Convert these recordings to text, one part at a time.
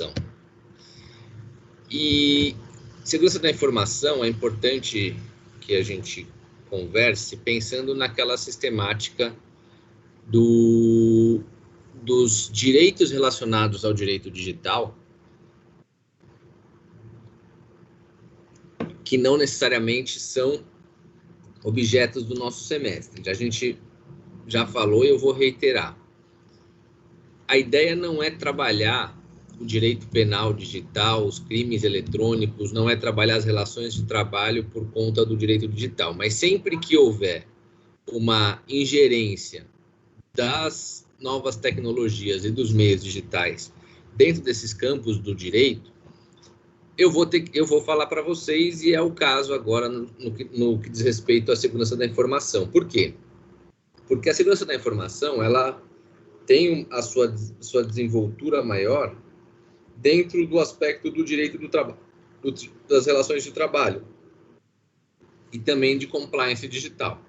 informação. E segurança da informação é importante que a gente converse pensando naquela sistemática dos direitos relacionados ao direito digital, que não necessariamente são objetos do nosso semestre. A gente já falou e eu vou reiterar. A ideia não é trabalhar o direito penal digital, os crimes eletrônicos, não é trabalhar as relações de trabalho por conta do direito digital, mas sempre que houver uma ingerência das novas tecnologias e dos meios digitais dentro desses campos do direito, eu vou falar para vocês, e é o caso agora no que diz respeito à segurança da informação. Por quê? Porque a segurança da informação, ela tem a sua desenvoltura maior dentro do aspecto do direito do trabalho, das relações de trabalho e também de compliance digital.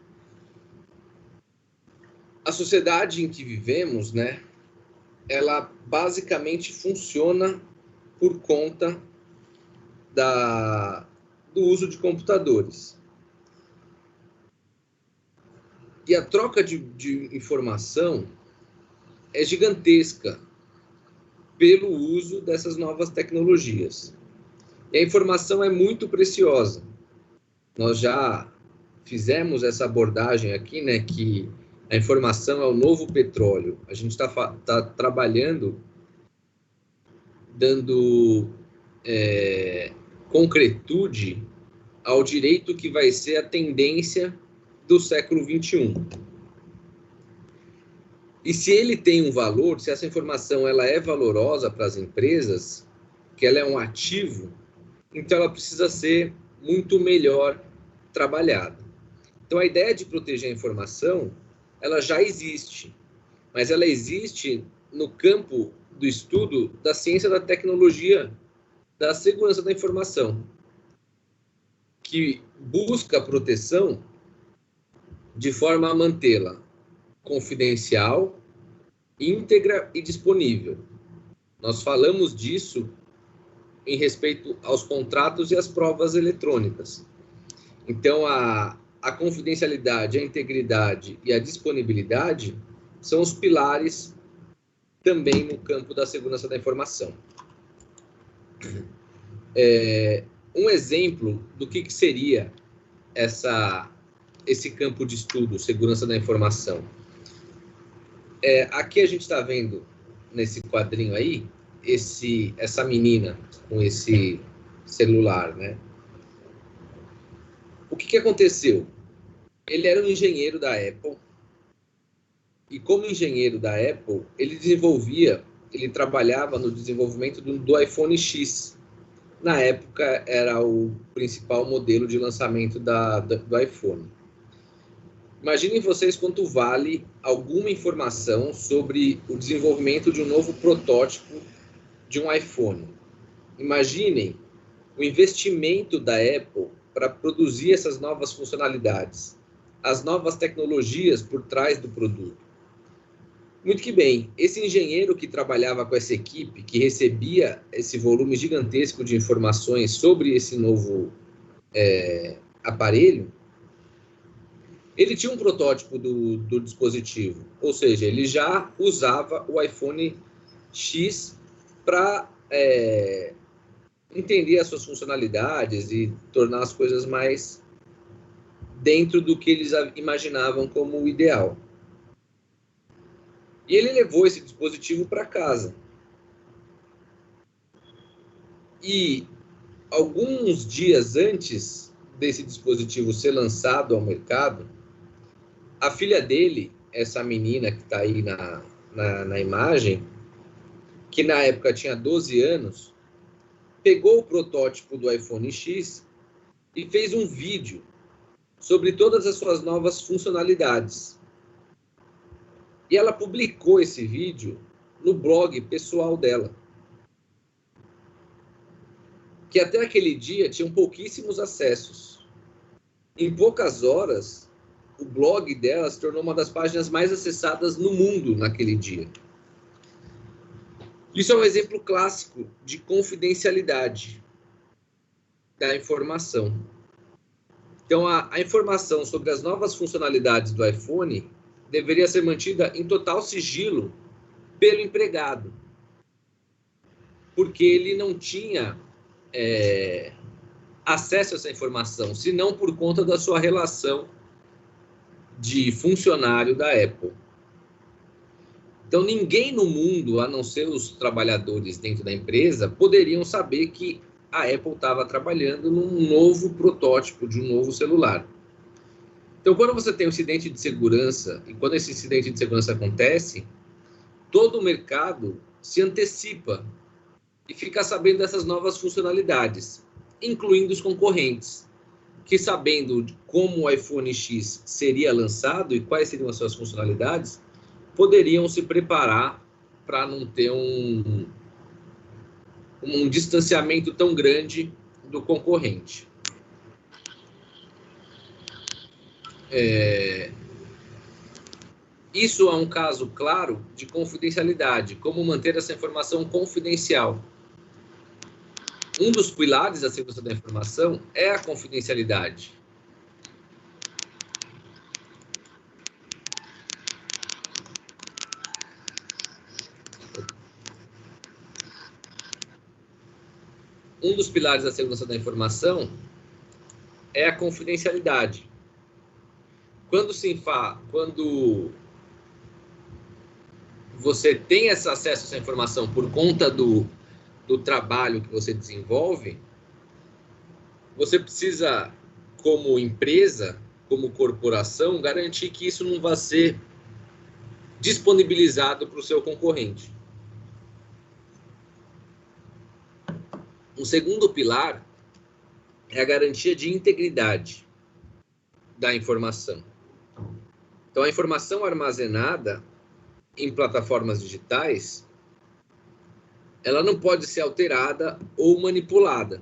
A sociedade em que vivemos, né, ela basicamente funciona por conta do uso de computadores. E a troca de informação é gigantesca pelo uso dessas novas tecnologias. E a informação é muito preciosa. Nós já fizemos essa abordagem aqui, né, que a informação é o novo petróleo. A gente está trabalhando, dando concretude ao direito que vai ser a tendência do século XXI. E se ele tem um valor, se essa informação ela é valorosa para as empresas, que ela é um ativo, então ela precisa ser muito melhor trabalhada. Então a ideia de proteger a informação, ela já existe, mas ela existe no campo do estudo da ciência da tecnologia, da segurança da informação, que busca a proteção de forma a mantê-la confidencial, íntegra e disponível. Nós falamos disso em respeito aos contratos e às provas eletrônicas. Então, a confidencialidade, a integridade e a disponibilidade são os pilares também no campo da segurança da informação. Um exemplo do que seria esse campo de estudo, segurança da informação. Aqui a gente está vendo, nesse quadrinho aí, essa menina com esse celular, né? O que aconteceu? Ele era um engenheiro da Apple, e como engenheiro da Apple, ele trabalhava no desenvolvimento do iPhone X. Na época, era o principal modelo de lançamento do iPhone. Imaginem vocês quanto vale alguma informação sobre o desenvolvimento de um novo protótipo de um iPhone. Imaginem o investimento da Apple para produzir essas novas funcionalidades, as novas tecnologias por trás do produto. Muito que bem, esse engenheiro que trabalhava com essa equipe, que recebia esse volume gigantesco de informações sobre esse novo aparelho, ele tinha um protótipo do dispositivo, ou seja, ele já usava o iPhone X para entender as suas funcionalidades e tornar as coisas mais dentro do que eles imaginavam como o ideal. E ele levou esse dispositivo para casa. E alguns dias antes desse dispositivo ser lançado ao mercado, a filha dele, essa menina que está aí na imagem, que na época tinha 12 anos, pegou o protótipo do iPhone X e fez um vídeo sobre todas as suas novas funcionalidades. E ela publicou esse vídeo no blog pessoal dela, que até aquele dia tinham pouquíssimos acessos. Em poucas horas, o blog dela se tornou uma das páginas mais acessadas no mundo naquele dia. Isso é um exemplo clássico de confidencialidade da informação. Então, a informação sobre as novas funcionalidades do iPhone deveria ser mantida em total sigilo pelo empregado, porque ele não tinha acesso a essa informação, senão por conta da sua relação de funcionário da Apple. Então, ninguém no mundo, a não ser os trabalhadores dentro da empresa, poderiam saber que a Apple estava trabalhando num novo protótipo de um novo celular. Então, quando você tem um incidente de segurança, e quando esse incidente de segurança acontece, todo o mercado se antecipa e fica sabendo dessas novas funcionalidades, incluindo os concorrentes, que sabendo como o iPhone X seria lançado e quais seriam as suas funcionalidades, poderiam se preparar para não ter um distanciamento tão grande do concorrente. Isso é um caso claro de confidencialidade, como manter essa informação confidencial. Um dos pilares da segurança da informação é a confidencialidade. Um dos pilares da segurança da informação é a confidencialidade. Quando você tem esse acesso a essa informação por conta do trabalho que você desenvolve, você precisa, como empresa, como corporação, garantir que isso não vai ser disponibilizado para o seu concorrente. Um segundo pilar é a garantia de integridade da informação. Então, a informação armazenada em plataformas digitais, ela não pode ser alterada ou manipulada.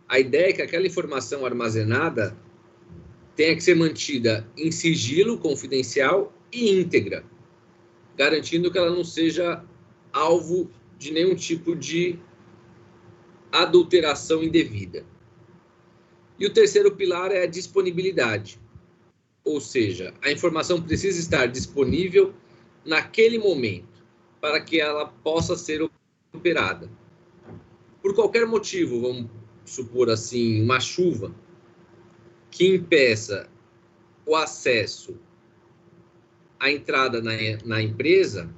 A ideia é que aquela informação armazenada tenha que ser mantida em sigilo confidencial e íntegra, garantindo que ela não seja alvo de nenhum tipo de adulteração indevida. E o terceiro pilar é a disponibilidade. Ou seja, a informação precisa estar disponível naquele momento para que ela possa ser operada. Por qualquer motivo, vamos supor assim, uma chuva que impeça o acesso à entrada na empresa,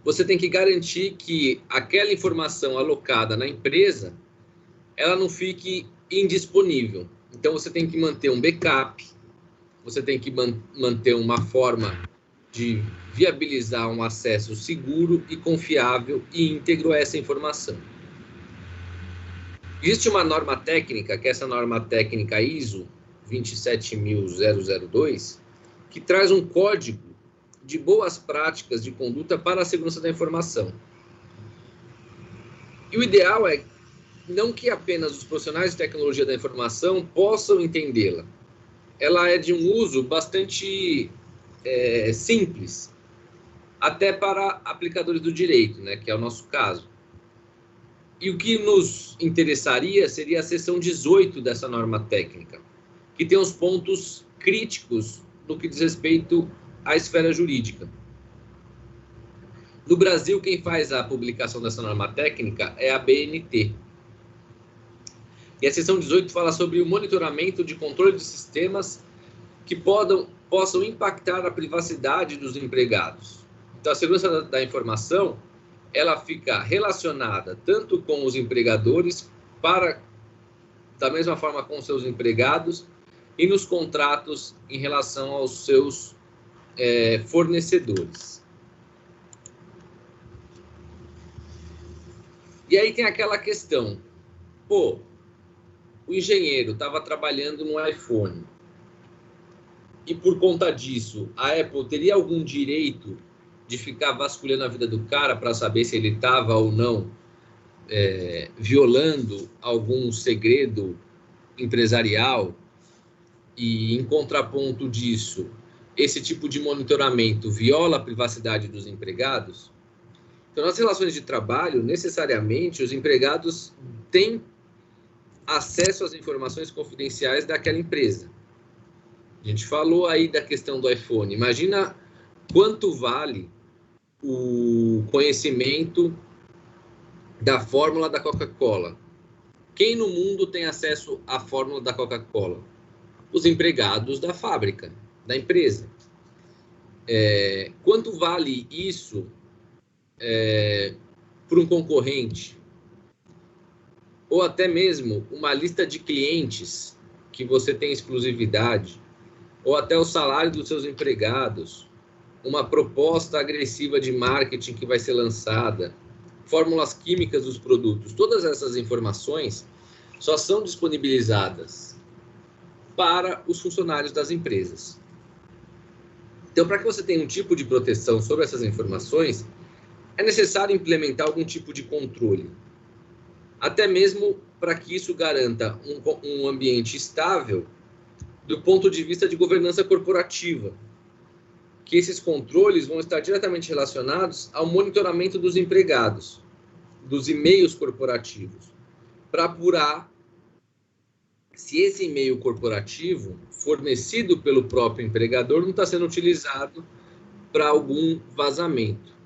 você tem que garantir que aquela informação alocada na empresa, ela não fique indisponível. Então, você tem que manter um backup, você tem que manter uma forma de viabilizar um acesso seguro e confiável e íntegro a essa informação. Existe uma norma técnica, que é essa norma técnica ISO 27002, que traz um código de boas práticas de conduta para a segurança da informação. E o ideal é não que apenas os profissionais de tecnologia da informação possam entendê-la. Ela é de um uso bastante simples, até para aplicadores do direito, né, que é o nosso caso. E o que nos interessaria seria a seção 18 dessa norma técnica, que tem os pontos críticos no que diz respeito à esfera jurídica. No Brasil, quem faz a publicação dessa norma técnica é a BNT. E a seção 18 fala sobre o monitoramento de controle de sistemas que possam impactar a privacidade dos empregados. Então, a segurança da informação, ela fica relacionada tanto com os empregadores, da mesma forma com seus empregados, e nos contratos em relação aos seus fornecedores. E aí tem aquela questão, o engenheiro estava trabalhando no iPhone e por conta disso a Apple teria algum direito de ficar vasculhando a vida do cara para saber se ele estava ou não violando algum segredo empresarial? E em contraponto disso, esse tipo de monitoramento viola a privacidade dos empregados? Então, nas relações de trabalho, necessariamente, os empregados têm acesso às informações confidenciais daquela empresa. A gente falou aí da questão do iPhone. Imagina quanto vale o conhecimento da fórmula da Coca-Cola. Quem no mundo tem acesso à fórmula da Coca-Cola? Os empregados da fábrica, da empresa. Quanto vale isso para um concorrente? Ou até mesmo uma lista de clientes que você tem exclusividade, ou até o salário dos seus empregados, uma proposta agressiva de marketing que vai ser lançada, fórmulas químicas dos produtos. Todas essas informações só são disponibilizadas para os funcionários das empresas. Então, para que você tenha um tipo de proteção sobre essas informações, é necessário implementar algum tipo de controle. Até mesmo para que isso garanta um ambiente estável do ponto de vista de governança corporativa. Que esses controles vão estar diretamente relacionados ao monitoramento dos empregados, dos e-mails corporativos, para apurar se esse e-mail corporativo fornecido pelo próprio empregador não está sendo utilizado para algum vazamento.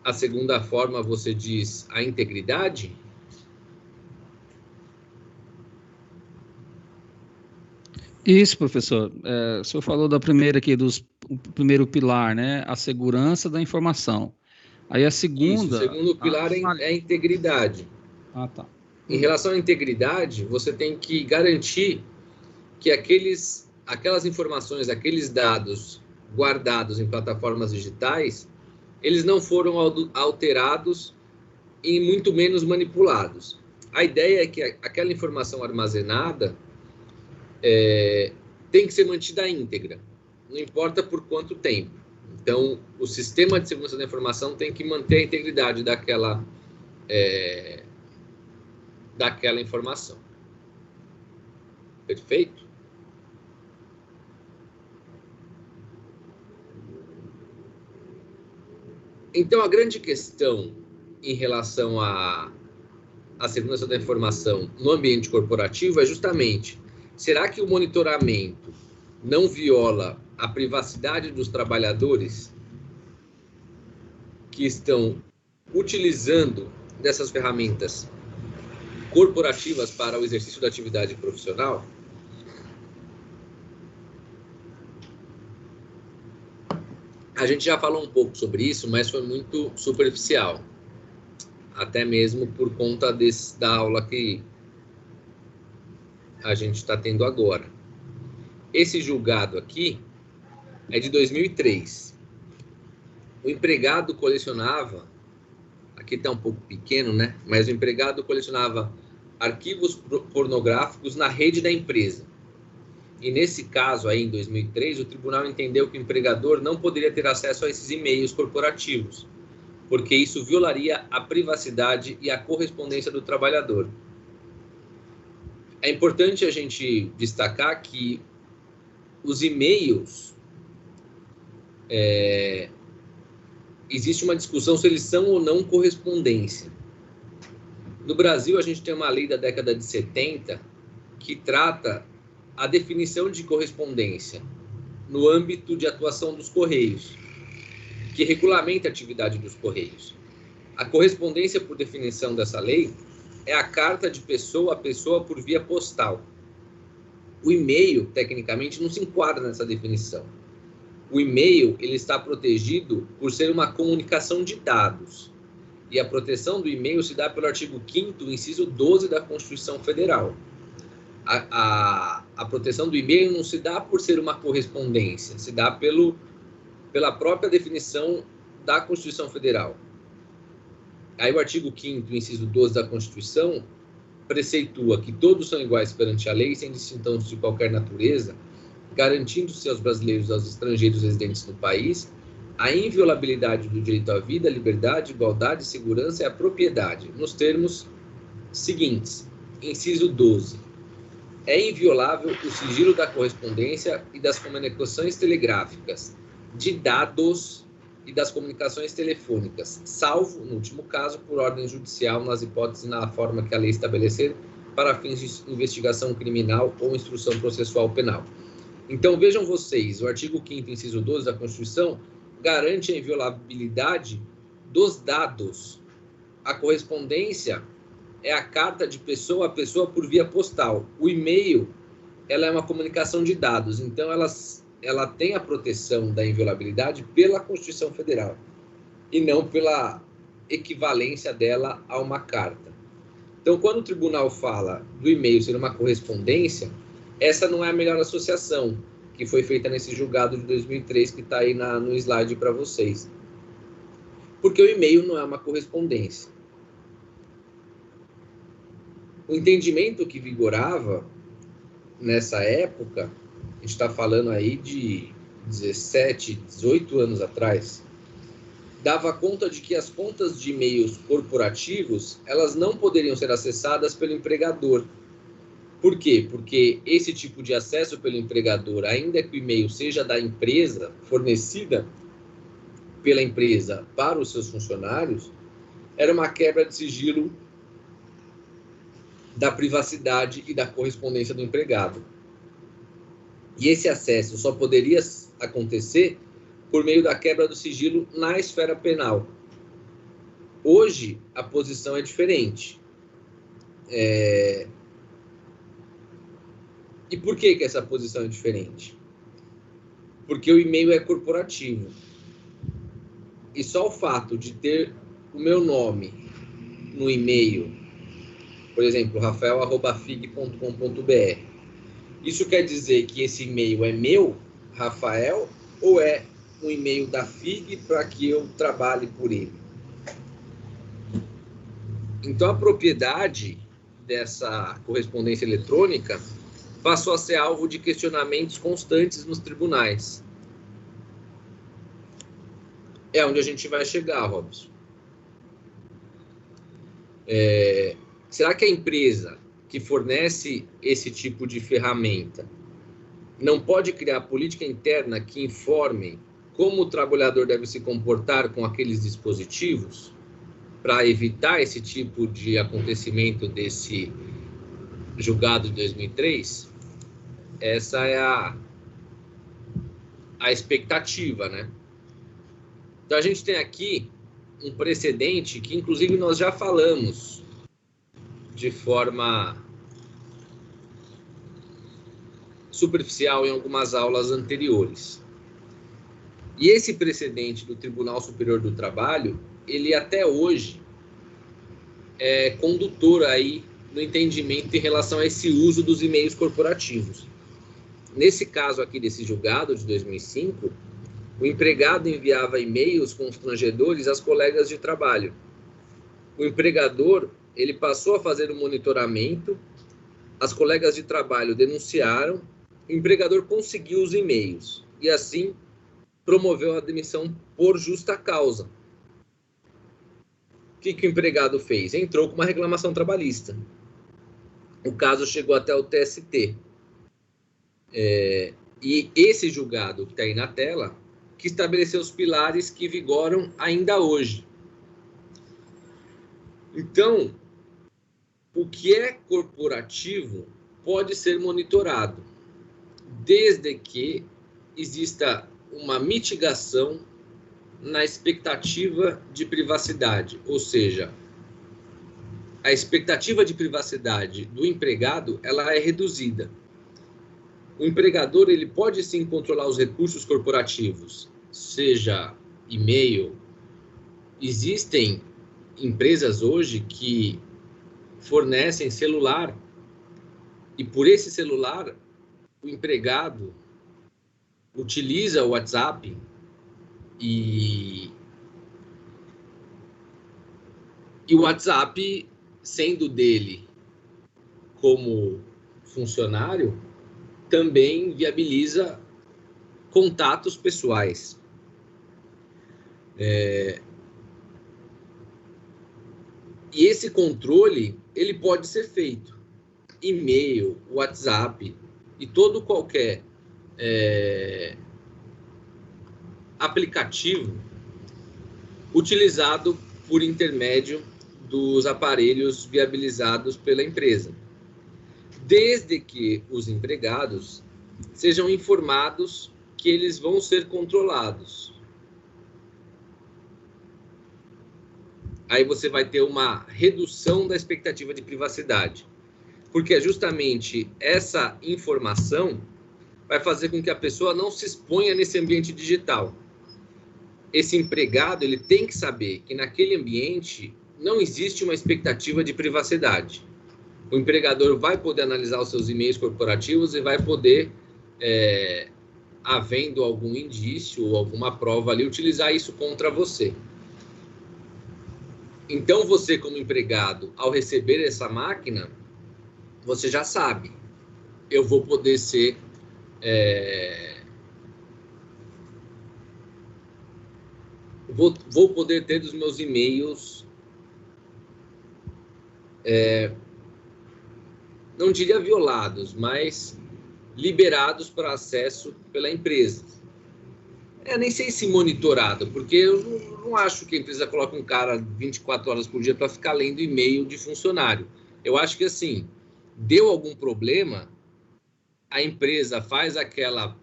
A segunda forma, você diz a integridade? Isso, professor. O senhor falou da primeira aqui, o primeiro pilar, né? A segurança da informação. Aí a segunda... Isso, o segundo pilar é a integridade. Ah, tá. Em relação à integridade, você tem que garantir que aquelas informações, aqueles dados guardados em plataformas digitais, eles não foram alterados e muito menos manipulados. A ideia é que aquela informação armazenada tem que ser mantida íntegra, não importa por quanto tempo. Então, o sistema de segurança da informação tem que manter a integridade daquela informação. Perfeito? Então, a grande questão em relação à segurança da informação no ambiente corporativo é justamente: será que o monitoramento não viola a privacidade dos trabalhadores que estão utilizando dessas ferramentas corporativas para o exercício da atividade profissional? A gente já falou um pouco sobre isso, mas foi muito superficial, até mesmo por conta da aula que a gente está tendo agora. Esse julgado aqui é de 2003. O empregado colecionava, aqui está um pouco pequeno, né? Mas o empregado colecionava arquivos pornográficos na rede da empresa. E nesse caso aí, em 2003, o tribunal entendeu que o empregador não poderia ter acesso a esses e-mails corporativos, porque isso violaria a privacidade e a correspondência do trabalhador. É importante a gente destacar que os e-mails, existe uma discussão se eles são ou não correspondência. No Brasil, a gente tem uma lei da década de 70 que trata a definição de correspondência no âmbito de atuação dos Correios, que regulamenta a atividade dos Correios. A correspondência, por definição dessa lei, é a carta de pessoa a pessoa por via postal. O e-mail, tecnicamente, não se enquadra nessa definição. O e-mail ele está protegido por ser uma comunicação de dados. E a proteção do e-mail se dá pelo artigo 5º, inciso 12 da Constituição Federal. A proteção do e-mail não se dá por ser uma correspondência, se dá pela própria definição da Constituição Federal. Aí o artigo 5º, inciso 12 da Constituição, preceitua que todos são iguais perante a lei, sem distinção de qualquer natureza, garantindo-se aos brasileiros e aos estrangeiros residentes no país a inviolabilidade do direito à vida, liberdade, igualdade, segurança e à propriedade, nos termos seguintes. Inciso 12. é inviolável o sigilo da correspondência e das comunicações telegráficas, de dados e das comunicações telefônicas, salvo, no último caso, por ordem judicial, nas hipóteses e na forma que a lei estabelecer, para fins de investigação criminal ou instrução processual penal. Então, vejam vocês, o artigo 5º, inciso 12 da Constituição, garante a inviolabilidade dos dados. A correspondência é a carta de pessoa a pessoa por via postal. O e-mail, ela é uma comunicação de dados, então ela tem a proteção da inviolabilidade pela Constituição Federal e não pela equivalência dela a uma carta. Então, quando o tribunal fala do e-mail ser uma correspondência, essa não é a melhor associação que foi feita nesse julgado de 2003 que está aí no slide para vocês. Porque o e-mail não é uma correspondência. O entendimento que vigorava nessa época, a gente está falando aí de 17, 18 anos atrás, dava conta de que as contas de e-mails corporativos, elas não poderiam ser acessadas pelo empregador. Por quê? Porque esse tipo de acesso pelo empregador, ainda que o e-mail seja da empresa, fornecida pela empresa para os seus funcionários, era uma quebra de sigilo da privacidade e da correspondência do empregado. E esse acesso só poderia acontecer por meio da quebra do sigilo na esfera penal. Hoje, a posição é diferente. E por que essa posição é diferente? Porque o e-mail é corporativo. E só o fato de ter o meu nome no e-mail, por exemplo, rafael@fig.com.br, isso quer dizer que esse e-mail é meu, Rafael, ou é um e-mail da FIG para que eu trabalhe por ele? Então, a propriedade dessa correspondência eletrônica passou a ser alvo de questionamentos constantes nos tribunais. É onde a gente vai chegar, Robson. Será que a empresa que fornece esse tipo de ferramenta não pode criar política interna que informe como o trabalhador deve se comportar com aqueles dispositivos para evitar esse tipo de acontecimento desse julgado de 2003? Essa é a expectativa, né? Então, a gente tem aqui um precedente que, inclusive, nós já falamos de forma superficial em algumas aulas anteriores. E esse precedente do Tribunal Superior do Trabalho, ele até hoje é condutor aí no entendimento em relação a esse uso dos e-mails corporativos. Nesse caso aqui desse julgado de 2005, o empregado enviava e-mails constrangedores às colegas de trabalho. O empregador, ele passou a fazer o monitoramento, as colegas de trabalho denunciaram, o empregador conseguiu os e-mails e assim promoveu a demissão por justa causa. O que o empregado fez? Entrou com uma reclamação trabalhista. O caso chegou até o TST. E esse julgado que está aí na tela, que estabeleceu os pilares que vigoram ainda hoje. Então, o que é corporativo pode ser monitorado, desde que exista uma mitigação na expectativa de privacidade, ou seja, a expectativa de privacidade do empregado, ela é reduzida. O empregador, ele pode sim controlar os recursos corporativos, seja e-mail. Existem empresas hoje que fornecem celular e por esse celular o empregado utiliza o WhatsApp e o WhatsApp, sendo dele como funcionário, também viabiliza contatos pessoais. E esse controle, ele pode ser feito. e-mail, WhatsApp e todo qualquer aplicativo utilizado por intermédio dos aparelhos viabilizados pela empresa, desde que os empregados sejam informados que eles vão ser controlados. Aí você vai ter uma redução da expectativa de privacidade, porque é justamente essa informação vai fazer com que a pessoa não se exponha nesse ambiente digital. Esse empregado, ele tem que saber que naquele ambiente não existe uma expectativa de privacidade. O empregador vai poder analisar os seus e-mails corporativos e vai poder, havendo algum indício ou alguma prova ali, utilizar isso contra você. Então, você como empregado, ao receber essa máquina, você já sabe, eu vou poder ser... Vou poder ter dos meus e-mails, não diria violados, mas liberados para acesso pela empresa. Nem sei se monitorado, porque eu não acho que a empresa coloque um cara 24 horas por dia para ficar lendo e-mail de funcionário. Eu acho que, assim, deu algum problema, a empresa faz aquela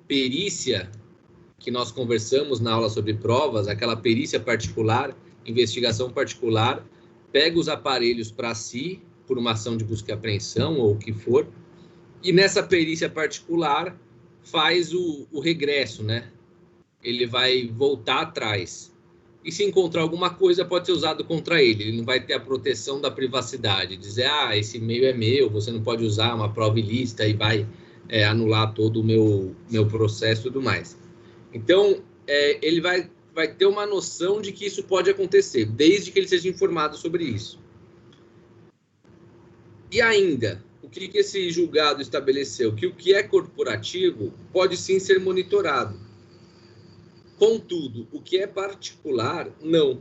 perícia que nós conversamos na aula sobre provas, aquela perícia particular, investigação particular, pega os aparelhos para si, por uma ação de busca e apreensão ou o que for, e nessa perícia particular faz o regresso, né? Ele vai voltar atrás. E se encontrar alguma coisa, pode ser usado contra ele. Ele não vai ter a proteção da privacidade. Dizer, esse e-mail é meu, você não pode usar uma prova ilícita e vai anular todo o meu processo e tudo mais. Então, ele vai ter uma noção de que isso pode acontecer, desde que ele seja informado sobre isso. E ainda, o que esse julgado estabeleceu? Que o que é corporativo pode sim ser monitorado. Contudo, o que é particular, não.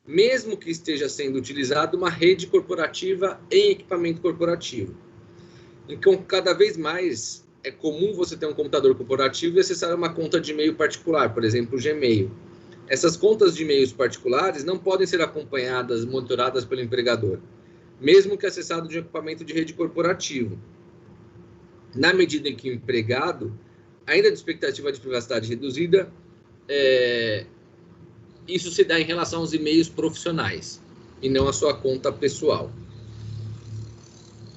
Mesmo que esteja sendo utilizada uma rede corporativa em equipamento corporativo. Então, cada vez mais é comum você ter um computador corporativo e acessar uma conta de e-mail particular, por exemplo, o Gmail. Essas contas de e-mails particulares não podem ser acompanhadas, monitoradas pelo empregador, mesmo que acessado de um equipamento de rede corporativo. Na medida em que o empregado, ainda de expectativa de privacidade reduzida, isso se dá em relação aos e-mails profissionais e não à sua conta pessoal.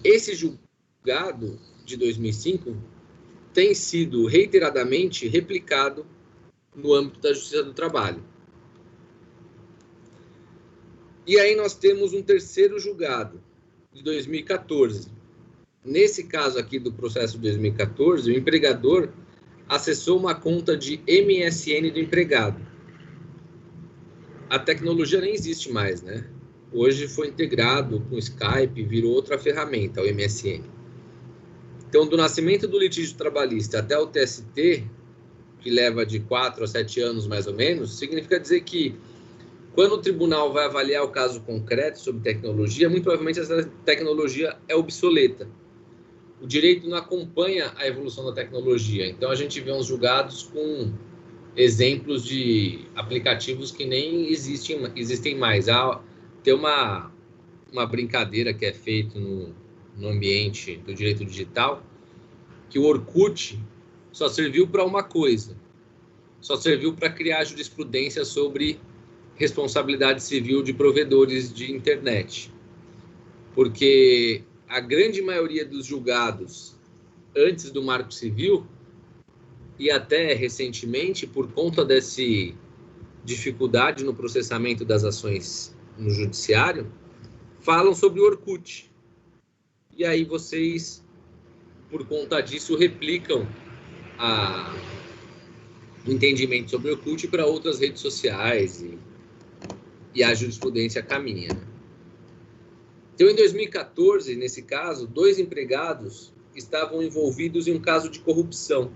Esse julgado de 2005 tem sido reiteradamente replicado no âmbito da Justiça do Trabalho. E aí nós temos um terceiro julgado, de 2014. Nesse caso aqui do processo de 2014, o empregador acessou uma conta de MSN do empregado. A tecnologia nem existe mais, né? Hoje foi integrado com o Skype, virou outra ferramenta, o MSN. Então, do nascimento do litígio trabalhista até o TST, que leva de 4 a 7 anos mais ou menos, significa dizer que quando o tribunal vai avaliar o caso concreto sobre tecnologia, muito provavelmente essa tecnologia é obsoleta. O direito não acompanha a evolução da tecnologia. Então, a gente vê uns julgados com exemplos de aplicativos que nem existem mais. Tem uma brincadeira que é feita no ambiente do direito digital, que o Orkut só serviu para uma coisa. Só serviu para criar jurisprudência sobre responsabilidade civil de provedores de internet. Porque a grande maioria dos julgados antes do Marco Civil e até recentemente, por conta dessa dificuldade no processamento das ações no judiciário, falam sobre o Orkut. E aí vocês, por conta disso, replicam o entendimento sobre o Orkut para outras redes sociais e a jurisprudência caminha. Então, em 2014, nesse caso, 2 empregados estavam envolvidos em um caso de corrupção.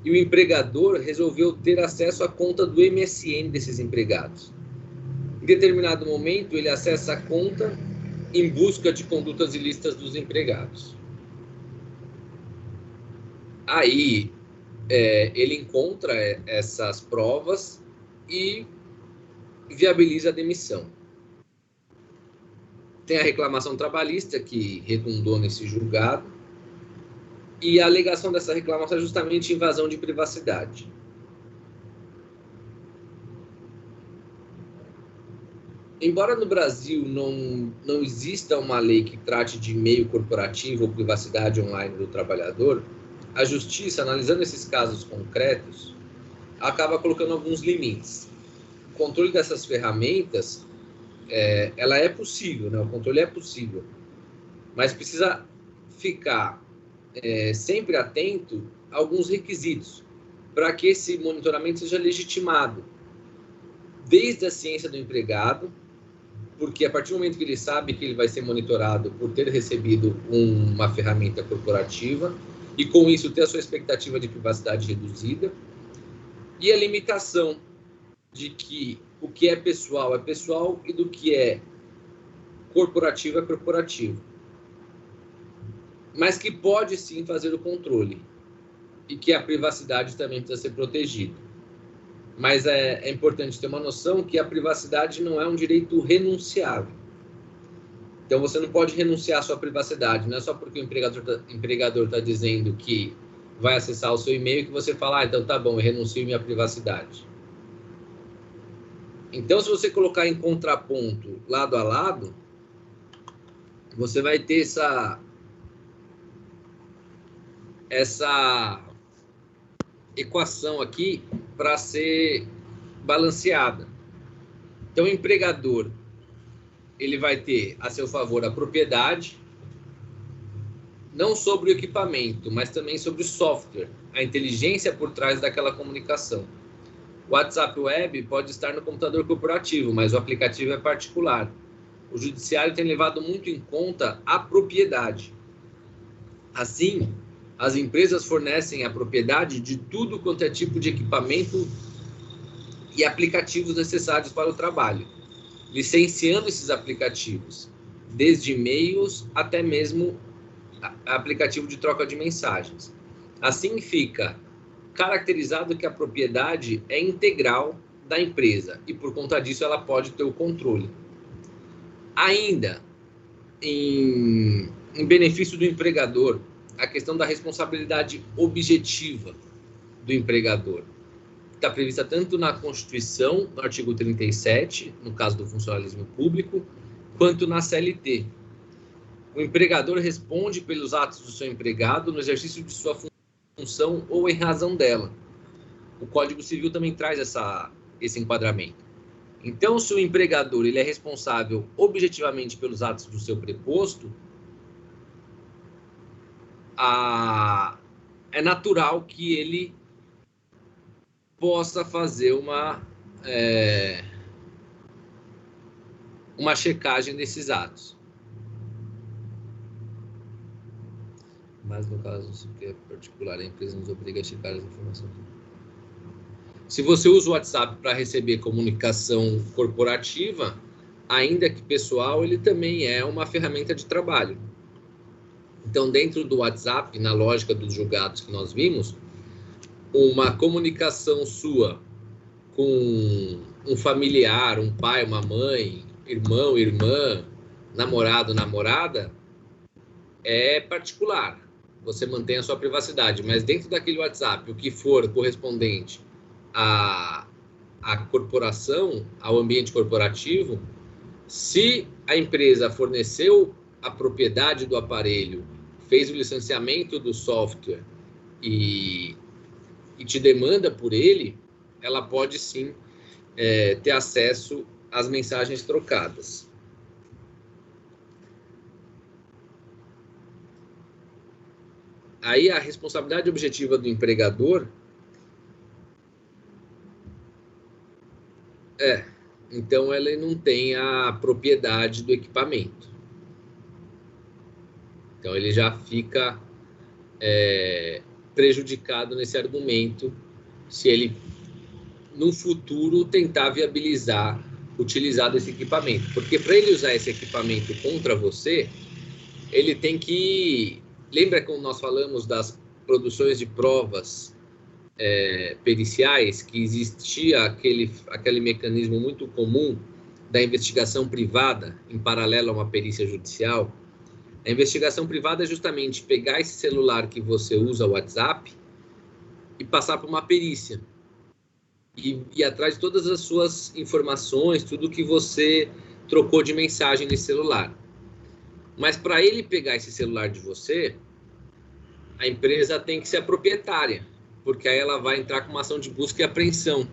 E o empregador resolveu ter acesso à conta do MSN desses empregados. Em determinado momento, ele acessa a conta em busca de condutas ilícitas dos empregados. Aí, ele encontra essas provas e viabiliza a demissão. Tem a reclamação trabalhista, que redundou nesse julgado, e a alegação dessa reclamação é justamente invasão de privacidade. Embora no Brasil não exista uma lei que trate de e-mail corporativo ou privacidade online do trabalhador, a Justiça, analisando esses casos concretos, acaba colocando alguns limites. O controle dessas ferramentas, ela é possível, né? O controle é possível, mas precisa ficar sempre atento a alguns requisitos para que esse monitoramento seja legitimado, desde a ciência do empregado, porque a partir do momento que ele sabe que ele vai ser monitorado por ter recebido uma ferramenta corporativa, e com isso ter a sua expectativa de privacidade reduzida, e a limitação de que o que é pessoal e do que é corporativo é corporativo. Mas que pode sim fazer o controle, e que a privacidade também precisa ser protegida. Mas é importante ter uma noção que a privacidade não é um direito renunciável. Então, você não pode renunciar à sua privacidade, não é só porque o empregador está dizendo que vai acessar o seu e-mail que você fala, então tá bom, eu renuncio à minha privacidade. Então, se você colocar em contraponto, lado a lado, você vai ter essa equação aqui para ser balanceada. Então, o empregador, ele vai ter a seu favor a propriedade, não sobre o equipamento, mas também sobre o software, a inteligência por trás daquela comunicação. O WhatsApp Web pode estar no computador corporativo, mas o aplicativo é particular. O judiciário tem levado muito em conta a propriedade. Assim, as empresas fornecem a propriedade de tudo quanto é tipo de equipamento e aplicativos necessários para o trabalho, licenciando esses aplicativos, desde e-mails até mesmo aplicativo de troca de mensagens. Assim fica caracterizado que a propriedade é integral da empresa e, por conta disso, ela pode ter o controle. Ainda, em benefício do empregador, a questão da responsabilidade objetiva do empregador está prevista tanto na Constituição, no artigo 37, no caso do funcionalismo público, quanto na CLT. O empregador responde pelos atos do seu empregado no exercício de sua função ou em razão dela. O Código Civil também traz esse enquadramento. Então, se o empregador ele é responsável objetivamente pelos atos do seu preposto, é natural que ele possa fazer uma checagem desses atos. Mas no caso, se é particular, a empresa nos obriga a checar as informações. Se você usa o WhatsApp para receber comunicação corporativa, ainda que pessoal, ele também é uma ferramenta de trabalho. Então, dentro do WhatsApp, na lógica dos julgados que nós vimos, uma comunicação sua com um familiar, um pai, uma mãe, irmão, irmã, namorado, namorada, é particular. Você mantém a sua privacidade, mas dentro daquele WhatsApp, o que for correspondente à corporação, ao ambiente corporativo, se a empresa forneceu a propriedade do aparelho, fez o licenciamento do software e te demanda por ele, ela pode sim ter acesso às mensagens trocadas. Aí a responsabilidade objetiva do empregador então ele não tem a propriedade do equipamento. Então ele já fica prejudicado nesse argumento se ele, no futuro, tentar viabilizar utilizar desse equipamento. Porque para ele usar esse equipamento contra você, ele tem que... Lembra quando nós falamos das produções de provas periciais, que existia aquele mecanismo muito comum da investigação privada em paralelo a uma perícia judicial? A investigação privada é justamente pegar esse celular que você usa, o WhatsApp, e passar para uma perícia. E ir atrás de todas as suas informações, tudo que você trocou de mensagem nesse celular. Mas para ele pegar esse celular de você, a empresa tem que ser a proprietária, porque aí ela vai entrar com uma ação de busca e apreensão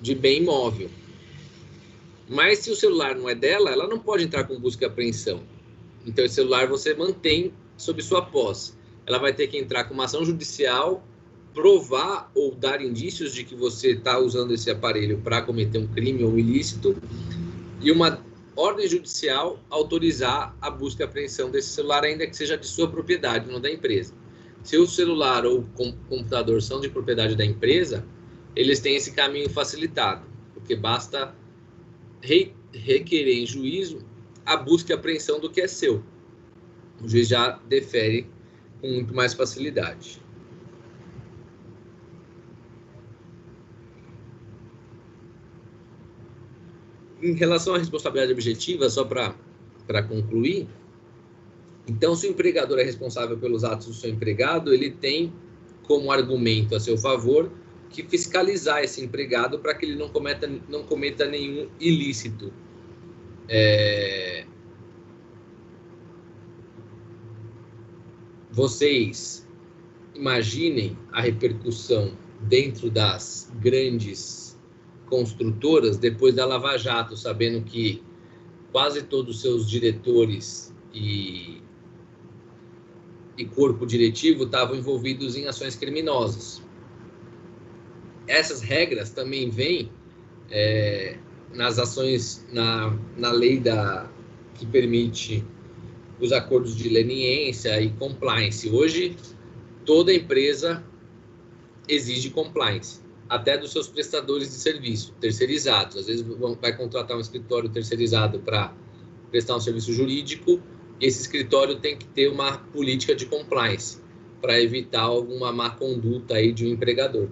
de bem imóvel. Mas se o celular não é dela, ela não pode entrar com busca e apreensão. Então, esse celular você mantém sob sua posse. Ela vai ter que entrar com uma ação judicial, provar ou dar indícios de que você está usando esse aparelho para cometer um crime ou um ilícito, e uma ordem judicial autorizar a busca e apreensão desse celular, ainda que seja de sua propriedade, não da empresa. Se o celular ou o computador são de propriedade da empresa, eles têm esse caminho facilitado, porque basta requerer em juízo a busca e apreensão do que é seu. O juiz já defere com muito mais facilidade. Em relação à responsabilidade objetiva, só para concluir, então, se o empregador é responsável pelos atos do seu empregado, ele tem como argumento a seu favor que fiscalizar esse empregado para que ele não cometa nenhum ilícito. Vocês imaginem a repercussão dentro das grandes construtoras depois da Lava Jato, sabendo que quase todos os seus diretores e corpo diretivo estavam envolvidos em ações criminosas. Essas regras também vêm nas ações, na lei que permite os acordos de leniência e compliance. Hoje, toda empresa exige compliance, até dos seus prestadores de serviço, terceirizados. Às vezes vai contratar um escritório terceirizado para prestar um serviço jurídico, e esse escritório tem que ter uma política de compliance para evitar alguma má conduta aí de um empregado.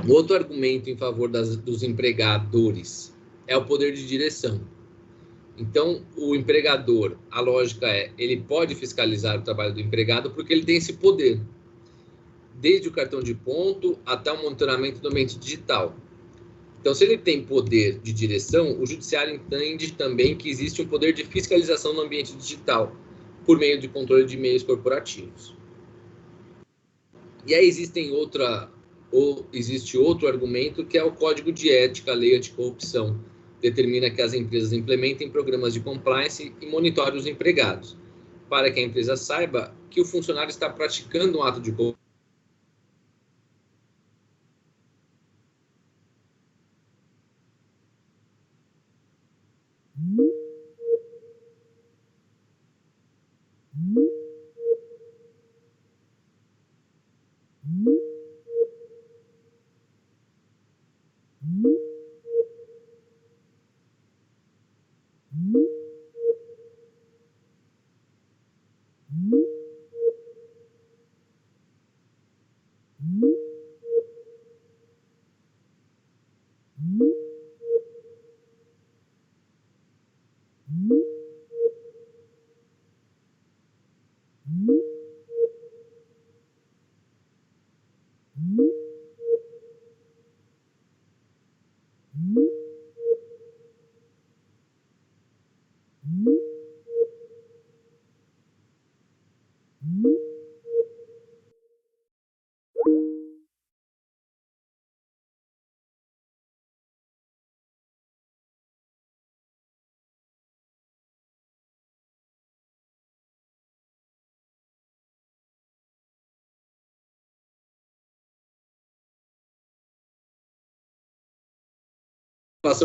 Um outro argumento em favor dos empregadores é o poder de direção. Então, o empregador, a lógica ele pode fiscalizar o trabalho do empregado porque ele tem esse poder, desde o cartão de ponto até o monitoramento do ambiente digital. Então, se ele tem poder de direção, o judiciário entende também que existe um poder de fiscalização no ambiente digital, por meio de controle de meios corporativos. E aí existe outro argumento, que é o Código de Ética, a Lei Anticorrupção, determina que as empresas implementem programas de compliance e monitorem os empregados, para que a empresa saiba que o funcionário está praticando um ato de corrupção.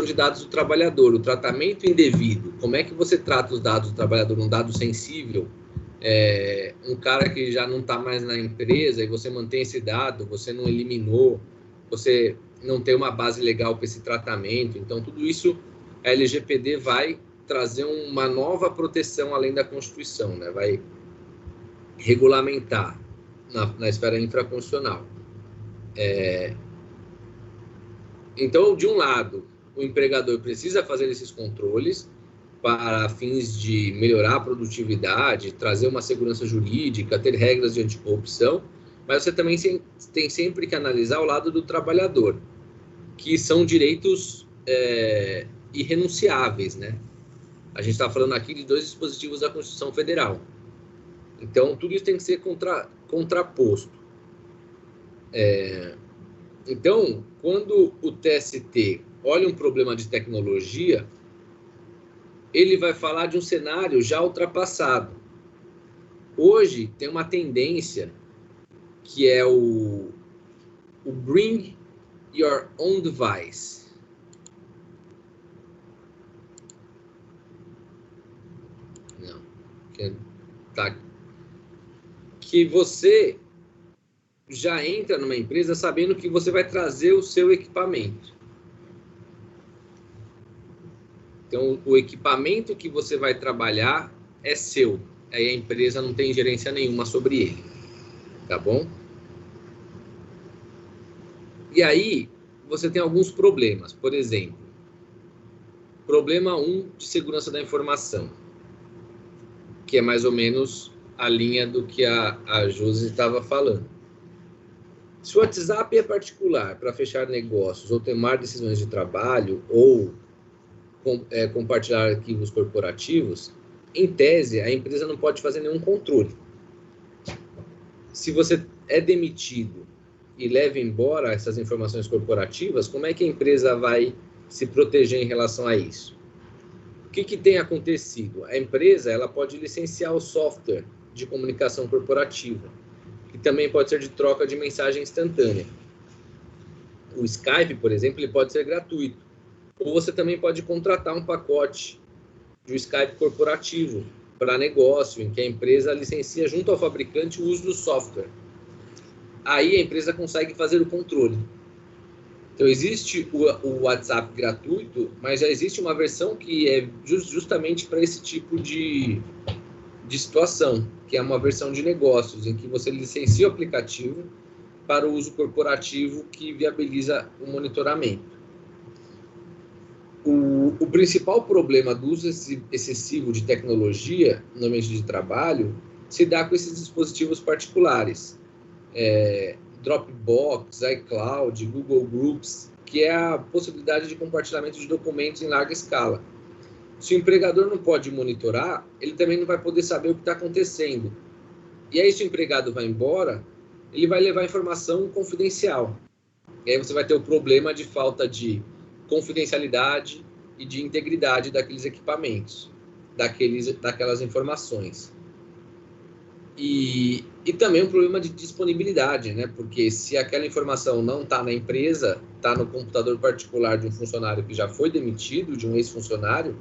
De dados do trabalhador, o tratamento indevido. Como é que você trata os dados do trabalhador, um dado sensível? Um cara que já não está mais na empresa e você mantém esse dado, você não eliminou, você não ter uma base legal para esse tratamento. Então, tudo isso, a LGPD vai trazer uma nova proteção além da Constituição, né? Vai regulamentar na esfera infraconstitucional. Então, de um lado, o empregador precisa fazer esses controles para fins de melhorar a produtividade, trazer uma segurança jurídica, ter regras de anticorrupção, mas você também tem sempre que analisar o lado do trabalhador, que são direitos irrenunciáveis, né? A gente está falando aqui de 2 dispositivos da Constituição Federal. Então, tudo isso tem que ser contraposto. Então, quando o TST olha um problema de tecnologia, ele vai falar de um cenário já ultrapassado. Hoje, tem uma tendência que é o Bring Your Own Device. Não. Que você já entra numa empresa sabendo que você vai trazer o seu equipamento. Então, o equipamento que você vai trabalhar é seu. Aí a empresa não tem gerência nenhuma sobre ele. Tá bom? E aí, você tem alguns problemas. Por exemplo, problema 1 de segurança da informação, que é mais ou menos a linha do que a Josi estava falando. Se o WhatsApp é particular para fechar negócios ou tomar decisões de trabalho ou compartilhar arquivos corporativos, em tese, a empresa não pode fazer nenhum controle. Se você é demitido e leva embora essas informações corporativas, como é que a empresa vai se proteger em relação a isso? O que tem acontecido? A empresa ela pode licenciar o software de comunicação corporativa, que também pode ser de troca de mensagem instantânea. O Skype, por exemplo, ele pode ser gratuito. Ou você também pode contratar um pacote de um Skype corporativo para negócio, em que a empresa licencia junto ao fabricante o uso do software. Aí a empresa consegue fazer o controle. Então, existe o WhatsApp gratuito, mas já existe uma versão que é justamente para esse tipo de situação, que é uma versão de negócios, em que você licencia o aplicativo para o uso corporativo que viabiliza o monitoramento. O principal problema do uso excessivo de tecnologia no ambiente de trabalho se dá com esses dispositivos particulares. Dropbox, iCloud, Google Groups, que é a possibilidade de compartilhamento de documentos em larga escala. Se o empregador não pode monitorar, ele também não vai poder saber o que está acontecendo. E aí, se o empregado vai embora, ele vai levar informação confidencial. E aí você vai ter o problema de falta de confidencialidade e de integridade daqueles equipamentos, daquelas informações. E também um problema de disponibilidade, né? Porque se aquela informação não está na empresa, está no computador particular de um funcionário que já foi demitido, de um ex-funcionário,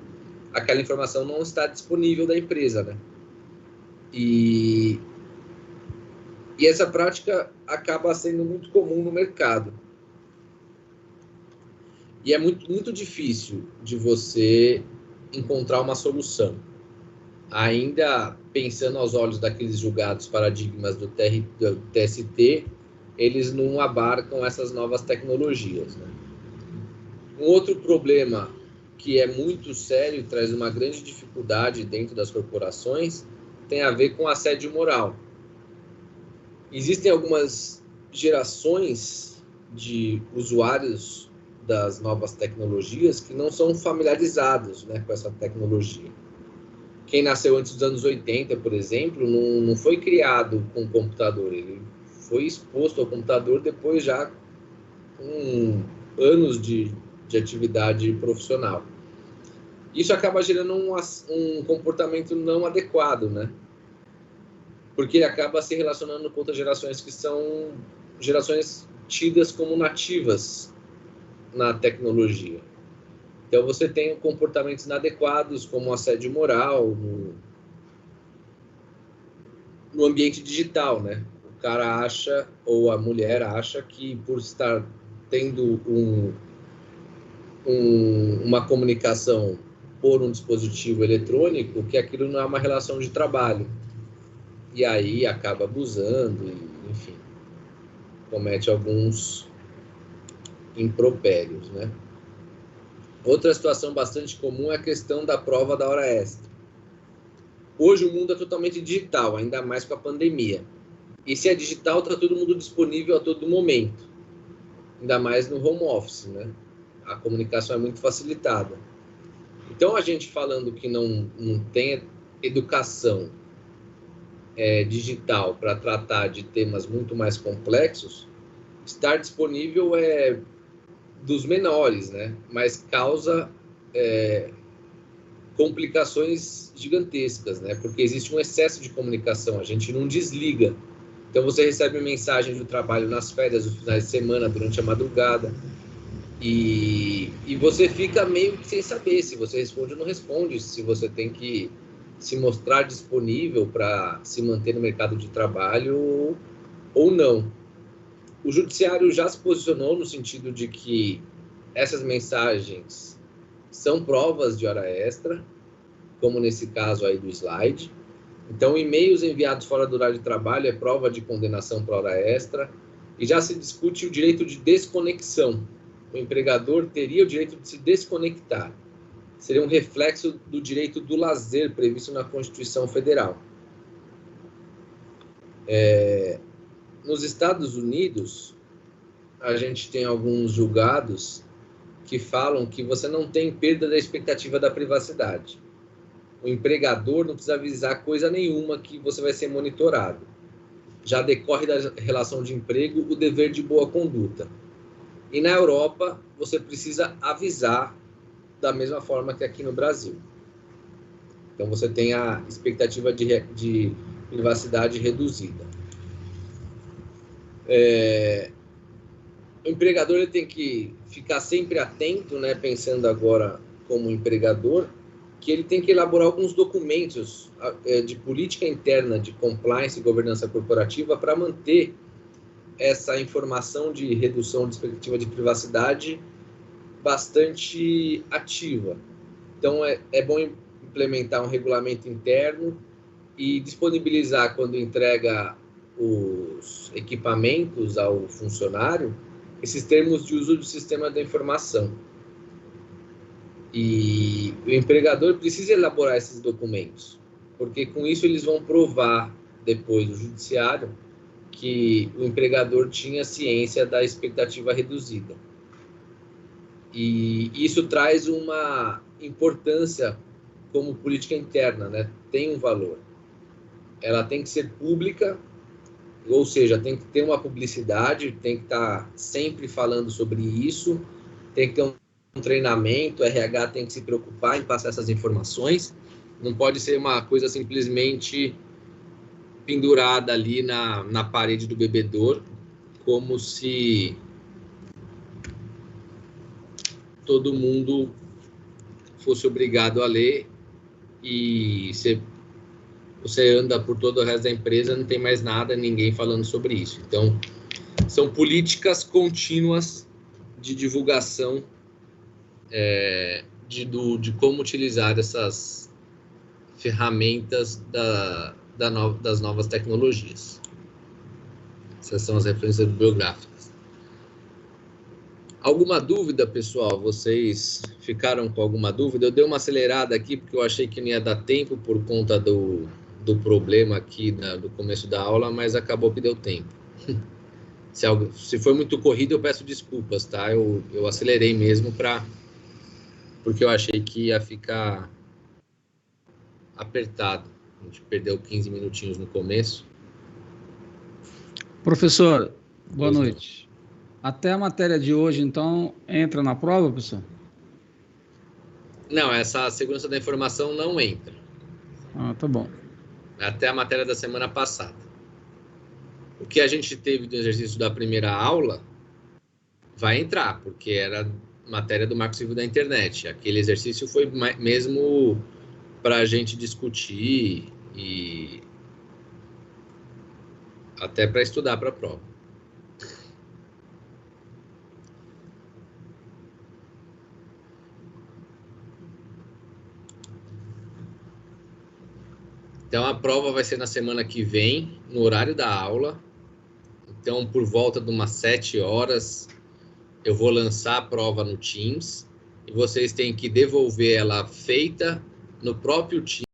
aquela informação não está disponível da empresa, né? E essa prática acaba sendo muito comum no mercado. E é muito, muito difícil de você encontrar uma solução. Ainda pensando aos olhos daqueles julgados paradigmas do TST, eles não abarcam essas novas tecnologias, né? Um outro problema que é muito sério e traz uma grande dificuldade dentro das corporações tem a ver com assédio moral. Existem algumas gerações de usuários das novas tecnologias que não são familiarizados, né, com essa tecnologia. Quem nasceu antes dos anos 80, por exemplo, não foi criado com computador, ele foi exposto ao computador depois já com anos de atividade profissional. Isso acaba gerando um comportamento não adequado, né? Porque ele acaba se relacionando com outras gerações que são gerações tidas como nativas na tecnologia. Então, você tem comportamentos inadequados, como assédio moral, no ambiente digital, né? O cara acha, ou a mulher acha, que por estar tendo uma comunicação por um dispositivo eletrônico, que aquilo não é uma relação de trabalho. E aí acaba abusando, e, enfim, comete alguns impropérios, né? Outra situação bastante comum é a questão da prova da hora extra. Hoje o mundo é totalmente digital, ainda mais com a pandemia. E se é digital, está todo mundo disponível a todo momento. Ainda mais no home office, né? A comunicação é muito facilitada. Então, a gente falando que não tem educação digital para tratar de temas muito mais complexos, estar disponível é dos menores, né? Mas causa complicações gigantescas, né? Porque existe um excesso de comunicação, a gente não desliga. Então, você recebe mensagem do trabalho nas férias, nos finais de semana, durante a madrugada, e você fica meio que sem saber se você responde ou não responde, se você tem que se mostrar disponível para se manter no mercado de trabalho ou não. O judiciário já se posicionou no sentido de que essas mensagens são provas de hora extra, como nesse caso aí do slide. Então, e-mails enviados fora do horário de trabalho é prova de condenação para hora extra, e já se discute o direito de desconexão. O empregador teria o direito de se desconectar. Seria um reflexo do direito do lazer previsto na Constituição Federal. Nos Estados Unidos, a gente tem alguns julgados que falam que você não tem perda da expectativa da privacidade. O empregador não precisa avisar coisa nenhuma que você vai ser monitorado. Já decorre da relação de emprego o dever de boa conduta. E na Europa, você precisa avisar da mesma forma que aqui no Brasil. Então, você tem a expectativa de privacidade reduzida. O empregador ele tem que ficar sempre atento, né, pensando agora como empregador, que ele tem que elaborar alguns documentos de política interna, de compliance e governança corporativa para manter essa informação de redução de expectativa de privacidade bastante ativa. Então, é bom implementar um regulamento interno e disponibilizar, quando entrega os equipamentos ao funcionário, esses termos de uso do sistema da informação. E o empregador precisa elaborar esses documentos, porque com isso eles vão provar depois o judiciário que o empregador tinha ciência da expectativa reduzida. E isso traz uma importância como política interna, né? Tem um valor. Ela tem que ser pública, ou seja, tem que ter uma publicidade, tem que estar sempre falando sobre isso, tem que ter um treinamento, o RH tem que se preocupar em passar essas informações, não pode ser uma coisa simplesmente pendurada ali na parede do bebedouro, como se todo mundo fosse obrigado a ler e você anda por todo o resto da empresa, não tem mais nada, ninguém falando sobre isso. Então, são políticas contínuas de divulgação de como utilizar essas ferramentas das novas tecnologias. Essas são as referências bibliográficas. Alguma dúvida, pessoal? Vocês ficaram com alguma dúvida? Eu dei uma acelerada aqui porque eu achei que não ia dar tempo por conta do problema aqui do começo da aula, mas acabou que deu tempo. Se foi muito corrido, eu peço desculpas, tá? Eu acelerei mesmo porque eu achei que ia ficar apertado. A gente perdeu 15 minutinhos no começo. Professor, boa noite. Até a matéria de hoje, então, entra na prova, professor? Não, essa segurança da informação não entra. Ah, tá bom. Até a matéria da semana passada. O que a gente teve do exercício da primeira aula vai entrar, porque era matéria do Marco Civil da Internet. Aquele exercício foi mesmo para a gente discutir e até para estudar para a prova. Então, a prova vai ser na semana que vem, no horário da aula. Então, por volta de umas 7 horas, eu vou lançar a prova no Teams e vocês têm que devolver ela feita no próprio Teams.